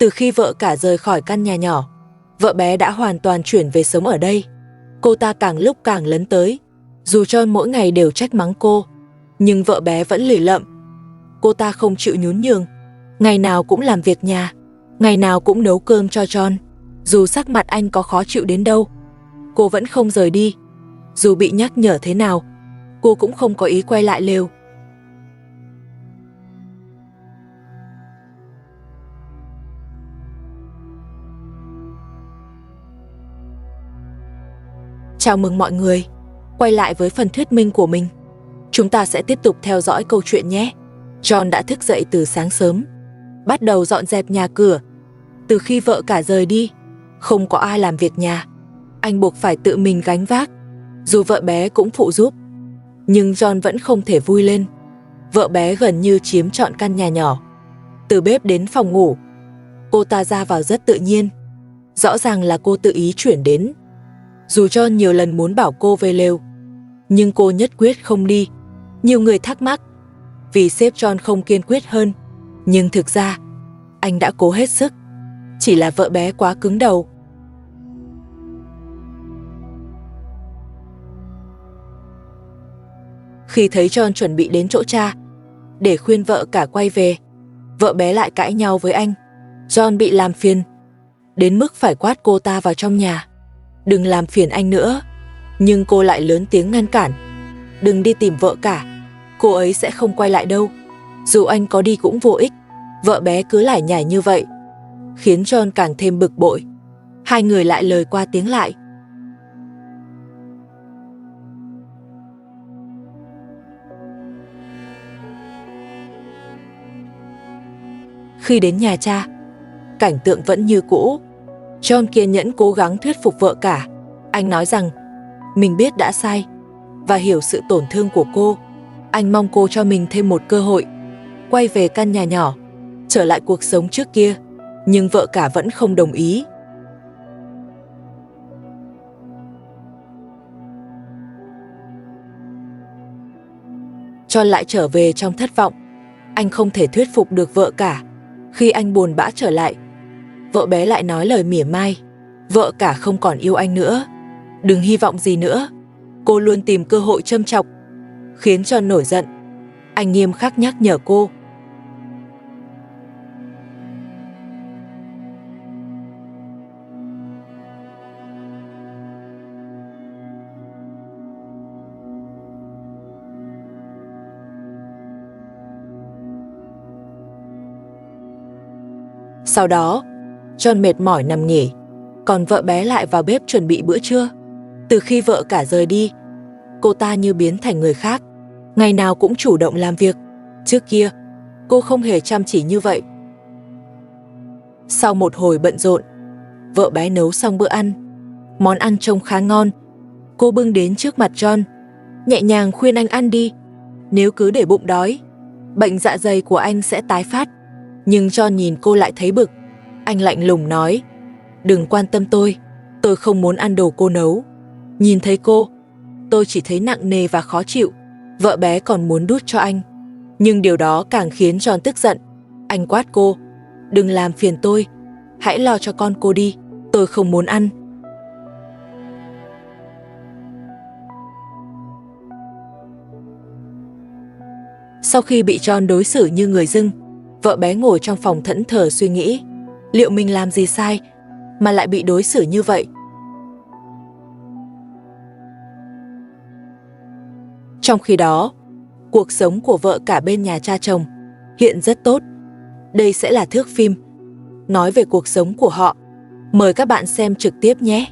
Từ khi vợ cả rời khỏi căn nhà nhỏ, vợ bé đã hoàn toàn chuyển về sống ở đây. Cô ta càng lúc càng lấn tới. Dù John mỗi ngày đều trách mắng cô, nhưng vợ bé vẫn lì lợm. Cô ta không chịu nhún nhường, ngày nào cũng làm việc nhà, ngày nào cũng nấu cơm cho John. Dù sắc mặt anh có khó chịu đến đâu, cô vẫn không rời đi. Dù bị nhắc nhở thế nào, cô cũng không có ý quay lại lều. Chào mừng mọi người, quay lại với phần thuyết minh của mình. Chúng ta sẽ tiếp tục theo dõi câu chuyện nhé. John đã thức dậy từ sáng sớm, bắt đầu dọn dẹp nhà cửa. Từ khi vợ cả rời đi, không có ai làm việc nhà. Anh buộc phải tự mình gánh vác. Dù vợ bé cũng phụ giúp, nhưng John vẫn không thể vui lên. Vợ bé gần như chiếm trọn căn nhà nhỏ. Từ bếp đến phòng ngủ, cô ta ra vào rất tự nhiên. Rõ ràng là cô tự ý chuyển đến. Dù John nhiều lần muốn bảo cô về lều, nhưng cô nhất quyết không đi. Nhiều người thắc mắc vì sếp John không kiên quyết hơn, nhưng thực ra anh đã cố hết sức. Chỉ là vợ bé quá cứng đầu. Khi thấy John chuẩn bị đến chỗ cha để khuyên vợ cả quay về, vợ bé lại cãi nhau với anh. John bị làm phiền đến mức phải quát cô ta vào trong nhà. Đừng làm phiền anh nữa. Nhưng cô lại lớn tiếng ngăn cản. Đừng đi tìm vợ cả, cô ấy sẽ không quay lại đâu. Dù anh có đi cũng vô ích. Vợ bé cứ lải nhải như vậy, khiến John càng thêm bực bội. Hai người lại lời qua tiếng lại. Khi đến nhà cha, cảnh tượng vẫn như cũ. John kiên nhẫn cố gắng thuyết phục vợ cả. Anh nói rằng mình biết đã sai và hiểu sự tổn thương của cô. Anh mong cô cho mình thêm một cơ hội, quay về căn nhà nhỏ, trở lại cuộc sống trước kia. Nhưng vợ cả vẫn không đồng ý. John lại trở về trong thất vọng. Anh không thể thuyết phục được vợ cả. Khi anh buồn bã trở lại, vợ bé lại nói lời mỉa mai. Vợ cả không còn yêu anh nữa, đừng hy vọng gì nữa. Cô luôn tìm cơ hội châm chọc, khiến John nổi giận. Anh nghiêm khắc nhắc nhở cô. Sau đó, John mệt mỏi nằm nghỉ, còn vợ bé lại vào bếp chuẩn bị bữa trưa. Từ khi vợ cả rời đi, cô ta như biến thành người khác, ngày nào cũng chủ động làm việc. Trước kia, cô không hề chăm chỉ như vậy. Sau một hồi bận rộn, vợ bé nấu xong bữa ăn. Món ăn trông khá ngon. Cô bưng đến trước mặt John, nhẹ nhàng khuyên anh ăn đi. Nếu cứ để bụng đói, bệnh dạ dày của anh sẽ tái phát. Nhưng John nhìn cô lại thấy bực. Anh lạnh lùng nói, đừng quan tâm tôi không muốn ăn đồ cô nấu. Nhìn thấy cô, tôi chỉ thấy nặng nề và khó chịu. Vợ bé còn muốn đút cho anh, nhưng điều đó càng khiến John tức giận. Anh quát cô, đừng làm phiền tôi, hãy lo cho con cô đi, tôi không muốn ăn. Sau khi bị John đối xử như người dưng, vợ bé ngồi trong phòng thẫn thờ suy nghĩ, liệu mình làm gì sai mà lại bị đối xử như vậy? Trong khi đó, cuộc sống của vợ cả bên nhà cha chồng hiện rất tốt. Đây sẽ là thước phim nói về cuộc sống của họ. Mời các bạn xem trực tiếp nhé!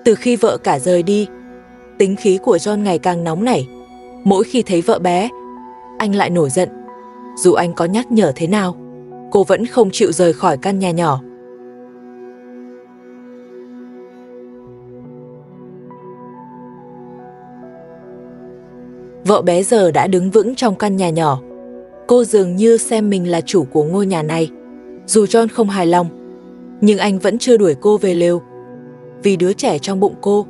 Từ khi vợ cả rời đi, tính khí của John ngày càng nóng nảy. Mỗi khi thấy vợ bé, anh lại nổi giận. Dù anh có nhắc nhở thế nào, cô vẫn không chịu rời khỏi căn nhà nhỏ. Vợ bé giờ đã đứng vững trong căn nhà nhỏ. Cô dường như xem mình là chủ của ngôi nhà này. Dù John không hài lòng, nhưng anh vẫn chưa đuổi cô về lều. Vì đứa trẻ trong bụng cô,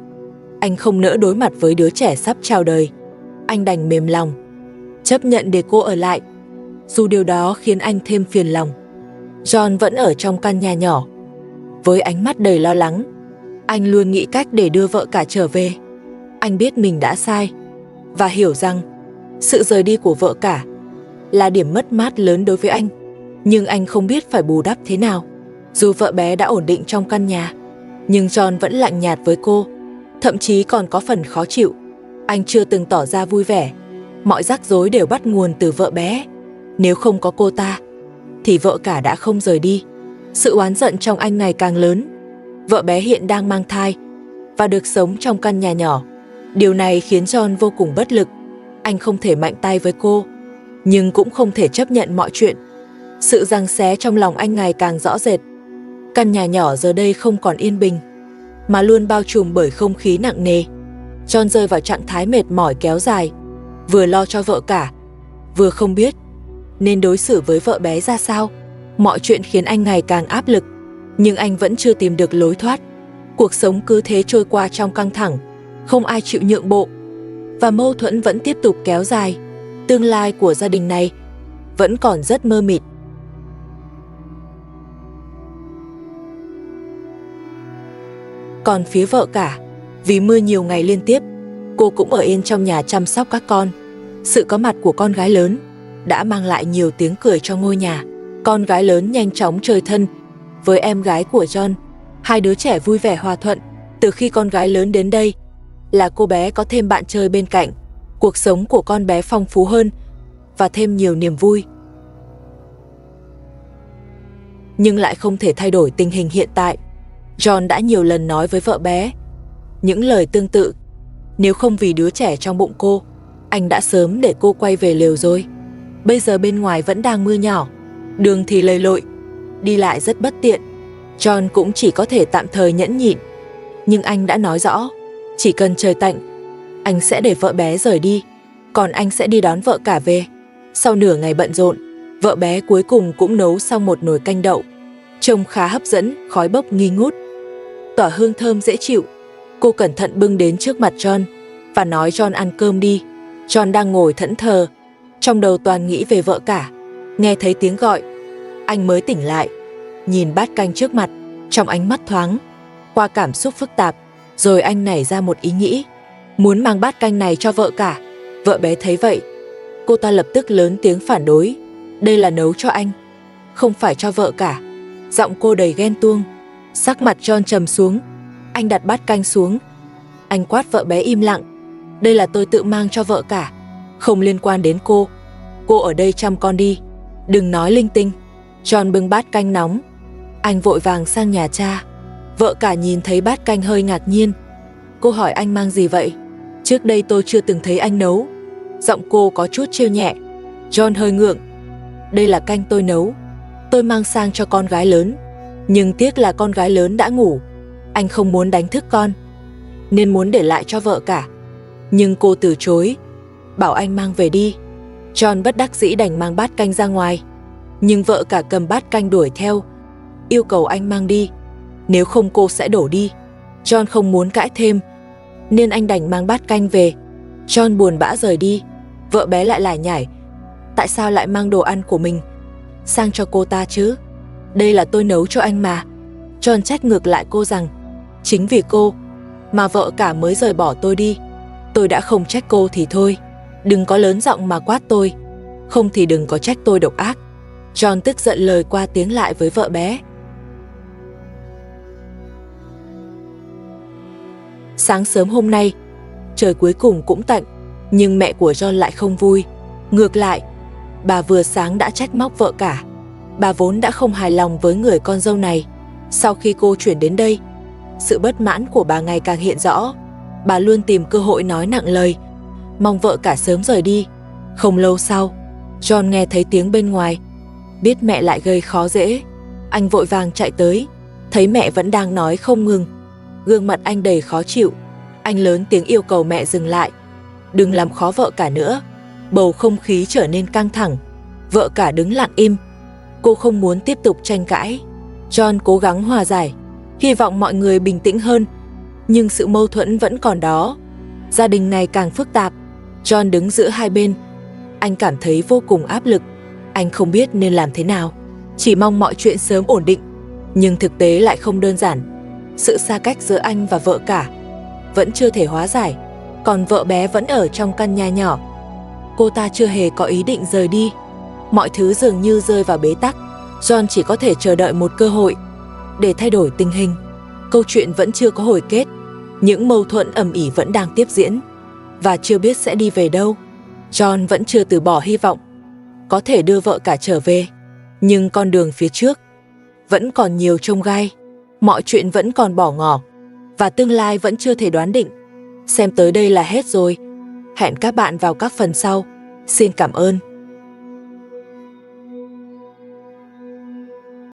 anh không nỡ đối mặt với đứa trẻ sắp chào đời. Anh đành mềm lòng, chấp nhận để cô ở lại, dù điều đó khiến anh thêm phiền lòng. John vẫn ở trong căn nhà nhỏ. Với ánh mắt đầy lo lắng, anh luôn nghĩ cách để đưa vợ cả trở về. Anh biết mình đã sai và hiểu rằng sự rời đi của vợ cả là điểm mất mát lớn đối với anh. Nhưng anh không biết phải bù đắp thế nào. Dù vợ bé đã ổn định trong căn nhà, nhưng John vẫn lạnh nhạt với cô, thậm chí còn có phần khó chịu. Anh chưa từng tỏ ra vui vẻ. Mọi rắc rối đều bắt nguồn từ vợ bé. Nếu không có cô ta, thì vợ cả đã không rời đi. Sự oán giận trong anh ngày càng lớn. Vợ bé hiện đang mang thai và được sống trong căn nhà nhỏ. Điều này khiến John vô cùng bất lực. Anh không thể mạnh tay với cô, nhưng cũng không thể chấp nhận mọi chuyện. Sự giằng xé trong lòng anh ngày càng rõ rệt. Căn nhà nhỏ giờ đây không còn yên bình, mà luôn bao trùm bởi không khí nặng nề. John rơi vào trạng thái mệt mỏi kéo dài, vừa lo cho vợ cả, vừa không biết nên đối xử với vợ bé ra sao. Mọi chuyện khiến anh ngày càng áp lực, nhưng anh vẫn chưa tìm được lối thoát. Cuộc sống cứ thế trôi qua trong căng thẳng, không ai chịu nhượng bộ, và mâu thuẫn vẫn tiếp tục kéo dài. Tương lai của gia đình này vẫn còn rất mơ mịt. Còn phía vợ cả, vì mưa nhiều ngày liên tiếp, cô cũng ở yên trong nhà chăm sóc các con. Sự có mặt của con gái lớn đã mang lại nhiều tiếng cười cho ngôi nhà. Con gái lớn nhanh chóng chơi thân với em gái của John. Hai đứa trẻ vui vẻ hòa thuận. Từ khi con gái lớn đến đây là cô bé có thêm bạn chơi bên cạnh. Cuộc sống của con bé phong phú hơn và thêm nhiều niềm vui. Nhưng lại không thể thay đổi tình hình hiện tại. John đã nhiều lần nói với vợ bé những lời tương tự. Nếu không vì đứa trẻ trong bụng cô, anh đã sớm để cô quay về lều rồi. Bây giờ bên ngoài vẫn đang mưa nhỏ, đường thì lầy lội, đi lại rất bất tiện. John cũng chỉ có thể tạm thời nhẫn nhịn. Nhưng anh đã nói rõ, chỉ cần trời tạnh, anh sẽ để vợ bé rời đi, còn anh sẽ đi đón vợ cả về. Sau nửa ngày bận rộn, vợ bé cuối cùng cũng nấu xong một nồi canh đậu. Trông khá hấp dẫn, khói bốc nghi ngút, tỏa hương thơm dễ chịu. Cô cẩn thận bưng đến trước mặt John và nói John ăn cơm đi. John đang ngồi thẫn thờ, trong đầu toàn nghĩ về vợ cả. Nghe thấy tiếng gọi, anh mới tỉnh lại, nhìn bát canh trước mặt, trong ánh mắt thoáng qua cảm xúc phức tạp. Rồi anh nảy ra một ý nghĩ, muốn mang bát canh này cho vợ cả. Vợ bé thấy vậy, cô ta lập tức lớn tiếng phản đối. Đây là nấu cho anh, không phải cho vợ cả. Giọng cô đầy ghen tuông. Sắc mặt John trầm xuống. Anh đặt bát canh xuống. Anh quát vợ bé im lặng. Đây là tôi tự mang cho vợ cả, không liên quan đến cô. Cô ở đây chăm con đi, đừng nói linh tinh. John bưng bát canh nóng. Anh vội vàng sang nhà cha. Vợ cả nhìn thấy bát canh hơi ngạc nhiên. Cô hỏi anh mang gì vậy? Trước đây tôi chưa từng thấy anh nấu. Giọng cô có chút trêu nhẹ. John hơi ngượng. Đây là canh tôi nấu, tôi mang sang cho con gái lớn. Nhưng tiếc là con gái lớn đã ngủ. Anh không muốn đánh thức con, nên muốn để lại cho vợ cả. Nhưng cô từ chối, bảo anh mang về đi. John bất đắc dĩ đành mang bát canh ra ngoài. Nhưng vợ cả cầm bát canh đuổi theo, yêu cầu anh mang đi, nếu không cô sẽ đổ đi. John không muốn cãi thêm, nên anh đành mang bát canh về. John buồn bã rời đi. Vợ bé lại lải nhải. Tại sao lại mang đồ ăn của mình sang cho cô ta chứ? Đây là tôi nấu cho anh mà. John trách ngược lại cô rằng chính vì cô mà vợ cả mới rời bỏ tôi đi. Tôi đã không trách cô thì thôi, đừng có lớn giọng mà quát tôi, không thì đừng có trách tôi độc ác. John tức giận lời qua tiếng lại với vợ bé. Sáng sớm hôm nay, trời cuối cùng cũng tạnh, nhưng mẹ của John lại không vui. Ngược lại, bà vừa sáng đã trách móc vợ cả. Bà vốn đã không hài lòng với người con dâu này. Sau khi cô chuyển đến đây, Sự bất mãn của bà ngày càng hiện rõ. Bà luôn tìm cơ hội nói nặng lời, mong vợ cả sớm rời đi. Không lâu sau, John nghe thấy tiếng bên ngoài. Biết mẹ lại gây khó dễ, anh vội vàng chạy tới, thấy mẹ vẫn đang nói không ngừng. Gương mặt anh đầy khó chịu. Anh lớn tiếng yêu cầu mẹ dừng lại, đừng làm khó vợ cả nữa. Bầu không khí trở nên căng thẳng. Vợ cả đứng lặng im. Cô không muốn tiếp tục tranh cãi. John cố gắng hòa giải, hy vọng mọi người bình tĩnh hơn. Nhưng sự mâu thuẫn vẫn còn đó. Gia đình ngày càng phức tạp. John đứng giữa hai bên. Anh cảm thấy vô cùng áp lực. Anh không biết nên làm thế nào, chỉ mong mọi chuyện sớm ổn định. Nhưng thực tế lại không đơn giản. Sự xa cách giữa anh và vợ cả vẫn chưa thể hóa giải. Còn vợ bé vẫn ở trong căn nhà nhỏ. Cô ta chưa hề có ý định rời đi. Mọi thứ dường như rơi vào bế tắc. John chỉ có thể chờ đợi một cơ hội để thay đổi tình hình. Câu chuyện vẫn chưa có hồi kết. Những mâu thuẫn ầm ĩ vẫn đang tiếp diễn và chưa biết sẽ đi về đâu. John vẫn chưa từ bỏ hy vọng có thể đưa vợ cả trở về. Nhưng con đường phía trước vẫn còn nhiều chông gai. Mọi chuyện vẫn còn bỏ ngỏ và tương lai vẫn chưa thể đoán định. Xem tới đây là hết rồi. Hẹn các bạn vào các phần sau. Xin cảm ơn.